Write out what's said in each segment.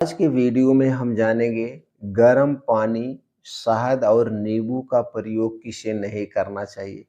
आज के वीडियो में हम जानेंगे गर्म पानी, शहद और नींबू का प्रयोग किसे नहीं करना चाहिए,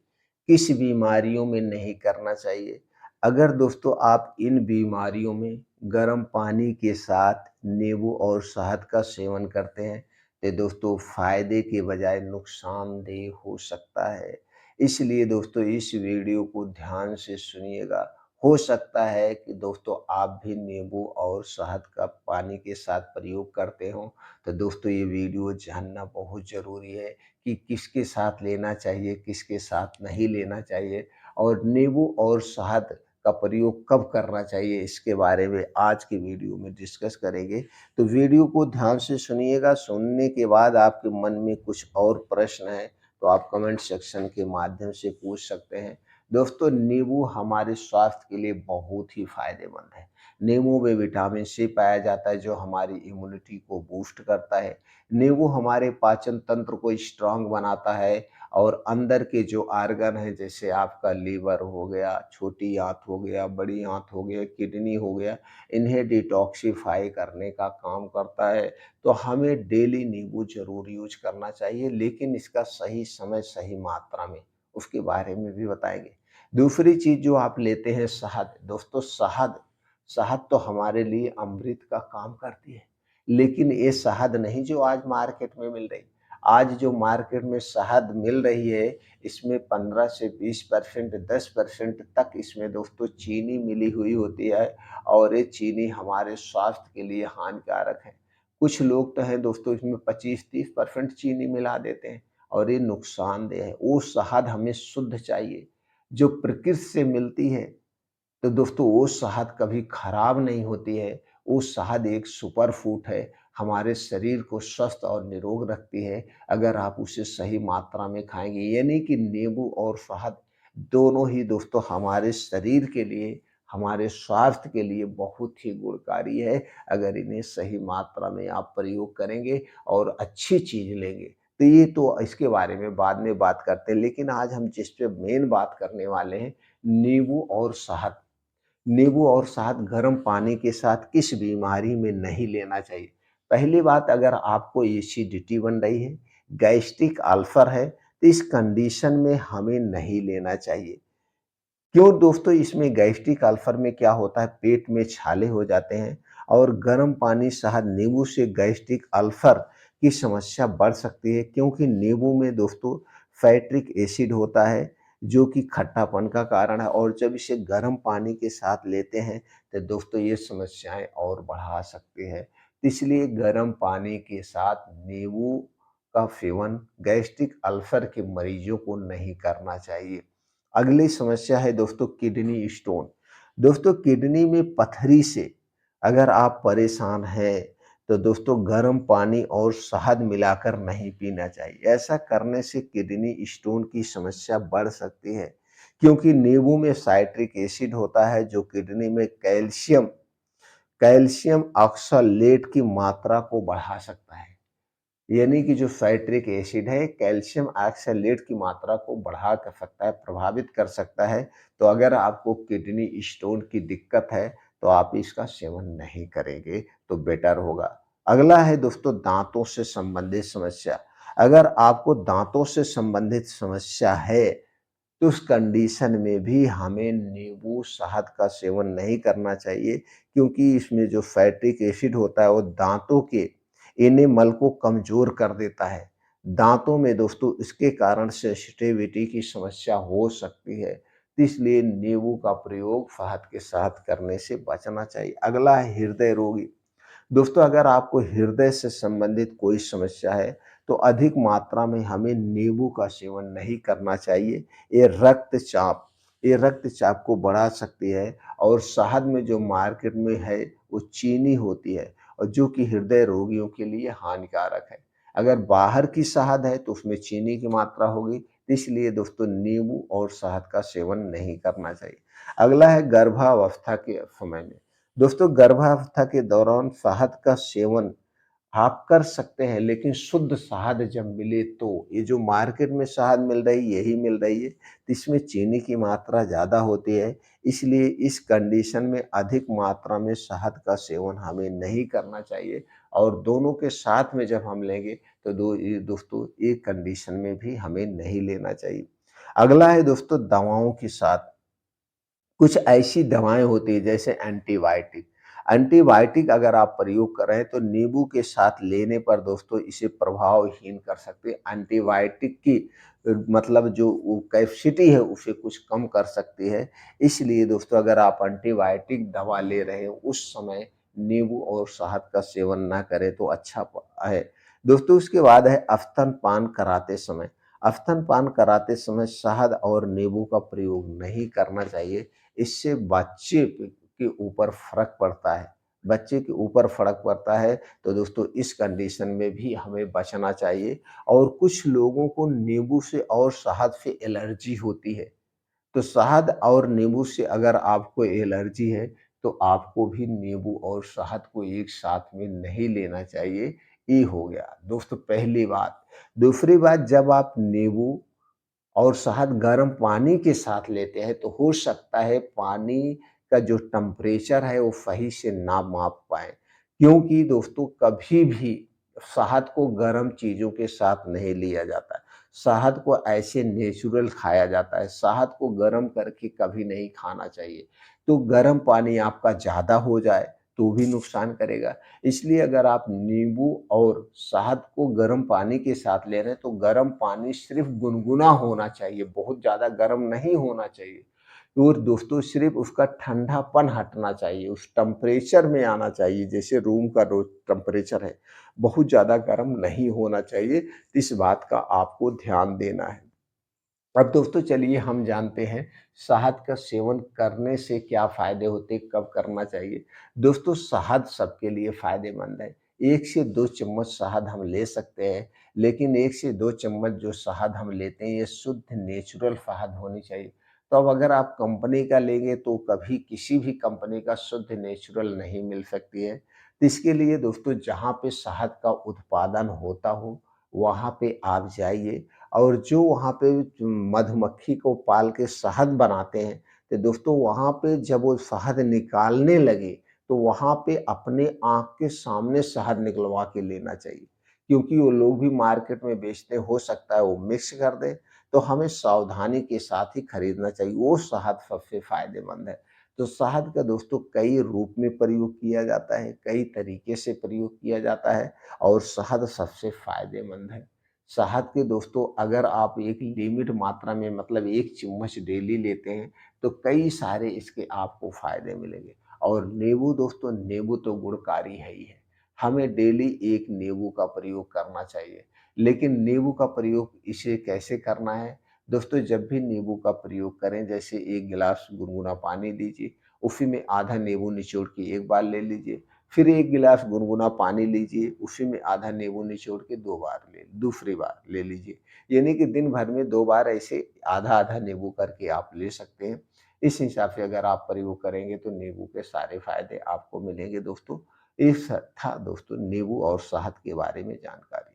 किस बीमारियों में नहीं करना चाहिए। अगर दोस्तों आप इन बीमारियों में गर्म पानी के साथ नींबू और शहद का सेवन करते हैं, तो दोस्तों फायदे के बजाय नुकसानदेह हो सकता है। इसलिए दोस्तों इस वीडियो को ध्यान से सुनिएगा। हो सकता है कि दोस्तों आप भी नींबू और शहद का पानी के साथ प्रयोग करते हो, तो दोस्तों ये वीडियो जानना बहुत ज़रूरी है कि किसके साथ लेना चाहिए, किसके साथ नहीं लेना चाहिए और नींबू और शहद का प्रयोग कब करना चाहिए, इसके बारे में आज की वीडियो में डिस्कस करेंगे। तो वीडियो को ध्यान से सुनिएगा। सुनने के बाद आपके मन में कुछ और प्रश्न है तो आप कमेंट सेक्शन के माध्यम से पूछ सकते हैं। दोस्तों नींबू हमारे स्वास्थ्य के लिए बहुत ही फायदेमंद है। नींबू में विटामिन सी पाया जाता है जो हमारी इम्यूनिटी को बूस्ट करता है। नींबू हमारे पाचन तंत्र को स्ट्रांग बनाता है और अंदर के जो आर्गन है जैसे आपका लीवर हो गया, छोटी आंत हो गया, बड़ी आंत हो गया, किडनी हो गया, इन्हें डिटॉक्सिफाई करने का काम करता है। तो हमें डेली नींबू ज़रूर यूज करना चाहिए, लेकिन इसका सही समय सही मात्रा में, उसके बारे में भी बताएंगे। दूसरी चीज़ जो आप लेते हैं शहद, दोस्तों शहद शहद तो हमारे लिए अमृत का काम करती है। लेकिन ये शहद नहीं जो आज मार्केट में मिल रही। आज जो मार्केट में शहद मिल रही है, इसमें 15 से 20% 10% तक इसमें दोस्तों चीनी मिली हुई होती है और ये चीनी हमारे स्वास्थ्य के लिए हानिकारक है। कुछ लोग तो हैं दोस्तों इसमें 25-30% चीनी मिला देते हैं और ये नुकसानदेह है। वो शहद हमें शुद्ध चाहिए जो प्रकृति से मिलती है। तो दोस्तों वो शहद कभी खराब नहीं होती है। वो शहद एक सुपर फूड है, हमारे शरीर को स्वस्थ और निरोग रखती है अगर आप उसे सही मात्रा में खाएँगे। ये नहीं कि नींबू और शहद दोनों ही दोस्तों हमारे शरीर के लिए, हमारे स्वास्थ्य के लिए बहुत ही गुणकारी है। अगर इन्हें सही मात्रा में आप प्रयोग करेंगे और अच्छी चीज़ लेंगे। तो ये तो इसके बारे में बाद में बात करते हैं, लेकिन आज हम जिस पे मेन बात करने वाले हैं, नींबू और शहद। नींबू और शहद गर्म पानी के साथ किस बीमारी में नहीं लेना चाहिए। पहली बात, अगर आपको एसिडिटी बन रही है, गैस्ट्रिक अल्सर है, तो इस कंडीशन में हमें नहीं लेना चाहिए। क्यों दोस्तों, इसमें गैस्ट्रिक अल्सर में क्या होता है, पेट में छाले हो जाते हैं और गर्म पानी शहद नींबू से गैस्ट्रिक अल्सर की समस्या बढ़ सकती है, क्योंकि नींबू में दोस्तों फैट्रिक एसिड होता है जो कि खट्टापन का कारण है और जब इसे गर्म पानी के साथ लेते हैं तो दोस्तों ये समस्याएं और बढ़ा सकती है। इसलिए गर्म पानी के साथ नींबू का सेवन गैस्ट्रिक अल्सर के मरीजों को नहीं करना चाहिए। अगली समस्या है दोस्तों किडनी स्टोन। दोस्तों किडनी में पथरी से अगर आप परेशान हैं तो दोस्तों गर्म पानी और शहद मिलाकर नहीं पीना चाहिए। ऐसा करने से किडनी स्टोन की समस्या बढ़ सकती है, क्योंकि नींबू में साइट्रिक एसिड होता है जो किडनी में कैल्शियम कैल्शियम ऑक्सलेट की मात्रा को बढ़ा सकता है। यानी कि जो साइट्रिक एसिड है कैल्शियम ऑक्सलेट की मात्रा को बढ़ा कर सकता है, प्रभावित कर सकता है। तो अगर आपको किडनी स्टोन की दिक्कत है तो आप इसका सेवन नहीं करेंगे तो बेटर होगा। अगला है दोस्तों दांतों से संबंधित समस्या। अगर आपको दांतों से संबंधित समस्या है तो उस कंडीशन में भी हमें नींबू शहद का सेवन नहीं करना चाहिए, क्योंकि इसमें जो फैटिक एसिड होता है वो दांतों के एनिमल को कमजोर कर देता है। दांतों में दोस्तों इसके कारण सेंसिटिविटी की समस्या हो सकती है, तो इसलिए नींबू का प्रयोग शहद के साथ करने से बचना चाहिए। अगला है हृदय रोगी। दोस्तों अगर आपको हृदय से संबंधित कोई समस्या है तो अधिक मात्रा में हमें नींबू का सेवन नहीं करना चाहिए। ये रक्तचाप को बढ़ा सकती है और शहद में जो मार्केट में है वो चीनी होती है और जो कि हृदय रोगियों के लिए हानिकारक है। अगर बाहर की शहद है तो उसमें चीनी की मात्रा होगी, इसलिए दोस्तों नींबू और शहद का सेवन नहीं करना चाहिए। अगला है गर्भावस्था के समय में। दोस्तों गर्भावस्था के दौरान शहद का सेवन आप कर सकते हैं, लेकिन शुद्ध शहद जब मिले तो। ये जो मार्केट में शहद मिल रही है, यही मिल रही है, तो इसमें चीनी की मात्रा ज़्यादा होती है। इसलिए इस कंडीशन में अधिक मात्रा में शहद का सेवन हमें नहीं करना चाहिए, और दोनों के साथ में जब हम लेंगे तो दोस्तों एक कंडीशन में भी हमें नहीं लेना चाहिए। अगला है दोस्तों दवाओं के साथ। कुछ ऐसी दवाएँ होती हैं जैसे एंटीबायोटिक। एंटीबायोटिक अगर आप प्रयोग कर रहे हैं तो नींबू के साथ लेने पर दोस्तों इसे प्रभावहीन कर सकते हैं। एंटीबायोटिक की मतलब जो वो कैपेसिटी है उसे कुछ कम कर सकती है। इसलिए दोस्तों अगर आप एंटीबायोटिक दवा ले रहे हैं उस समय नींबू और शहद का सेवन ना करें तो अच्छा है। दोस्तों उसके बाद है स्तनपान कराते समय। स्तनपान कराते समय शहद और नींबू का प्रयोग नहीं करना चाहिए। इससे बच्चे के ऊपर फ़र्क पड़ता है। बच्चे के ऊपर फ़र्क पड़ता है, तो दोस्तों इस कंडीशन में भी हमें बचना चाहिए। और कुछ लोगों को नींबू से और शहद से एलर्जी होती है। तो शहद और नींबू से अगर आपको एलर्जी है, तो आपको भी नींबू और शहद को एक साथ में नहीं लेना चाहिए। ये हो गया दोस्तों पहली बात। दूसरी बात, जब आप नींबू और शहद गर्म पानी के साथ लेते हैं तो हो सकता है पानी का जो टेम्परेचर है वो सही से ना माप पाएँ। क्योंकि दोस्तों कभी भी शहद को गर्म चीज़ों के साथ नहीं लिया जाता है। शहद को ऐसे नेचुरल खाया जाता है। शहद को गर्म करके कभी नहीं खाना चाहिए। तो गर्म पानी आपका ज़्यादा हो जाए तो भी नुकसान करेगा। इसलिए अगर आप नींबू और शहद को गर्म पानी के साथ ले रहे हैं, तो गर्म पानी सिर्फ़ गुनगुना होना चाहिए, बहुत ज़्यादा गर्म नहीं होना चाहिए। और दोस्तों सिर्फ़ उसका ठंडापन हटना चाहिए, उस टेम्परेचर में आना चाहिए, जैसे रूम का रो टेम्परेचर है, बहुत ज़्यादा गर्म नहीं होना चाहिए। इस बात का आपको ध्यान देना है। अब दोस्तों चलिए हम जानते हैं शहद का सेवन करने से क्या फ़ायदे होते हैं, कब करना चाहिए। दोस्तों शहद सबके लिए फ़ायदेमंद है। 1 से 2 चम्मच शहद हम ले सकते हैं, लेकिन 1 से 2 चम्मच जो शहद हम लेते हैं ये शुद्ध नेचुरल शहद होनी चाहिए। तो अब अगर आप कंपनी का लेंगे तो कभी किसी भी कंपनी का शुद्ध नेचुरल नहीं मिल सकती है। तो इसके लिए दोस्तों जहाँ पे शहद का उत्पादन होता हो, वहाँ पे आप जाइए, और जो वहाँ पे मधुमक्खी को पाल के शहद बनाते हैं, तो दोस्तों वहाँ पे जब वो शहद निकालने लगे, तो वहाँ पे अपने आँख के सामने शहद निकलवा के लेना चाहिए। क्योंकि वो लोग भी मार्केट में बेचते हैं, हो सकता है वो मिक्स कर दें, तो हमें सावधानी के साथ ही खरीदना चाहिए, वो शहद सबसे फ़ायदेमंद है। तो शहद का दोस्तों कई रूप में प्रयोग किया जाता है, कई तरीके से प्रयोग किया जाता है, और शहद सबसे फ़ायदेमंद है। शहद के दोस्तों अगर आप एक लिमिट मात्रा में मतलब 1 चम्मच डेली लेते हैं, तो कई सारे इसके आपको फ़ायदे मिलेंगे। और नींबू दोस्तों, नींबू तो गुणकारी है ही है। हमें डेली 1 नींबू का प्रयोग करना चाहिए। लेकिन नींबू का प्रयोग इसे कैसे करना है? दोस्तों जब भी नींबू का प्रयोग करें, जैसे 1 गिलास गुनगुना पानी लीजिए, उसी में आधा नींबू निचोड़ के एक बार ले लीजिए। फिर 1 गिलास गुनगुना पानी लीजिए, उसी में आधा नींबू निचोड़ के 2 बार दूसरी बार ले लीजिए। यानी कि दिन भर में 2 बार ऐसे आधा-आधा नींबू करके आप ले सकते हैं। इस हिसाब से अगर आप प्रयोग करेंगे तो नींबू के सारे फ़ायदे आपको मिलेंगे दोस्तों। ये था दोस्तों नींबू और शहद के बारे में जानकारी।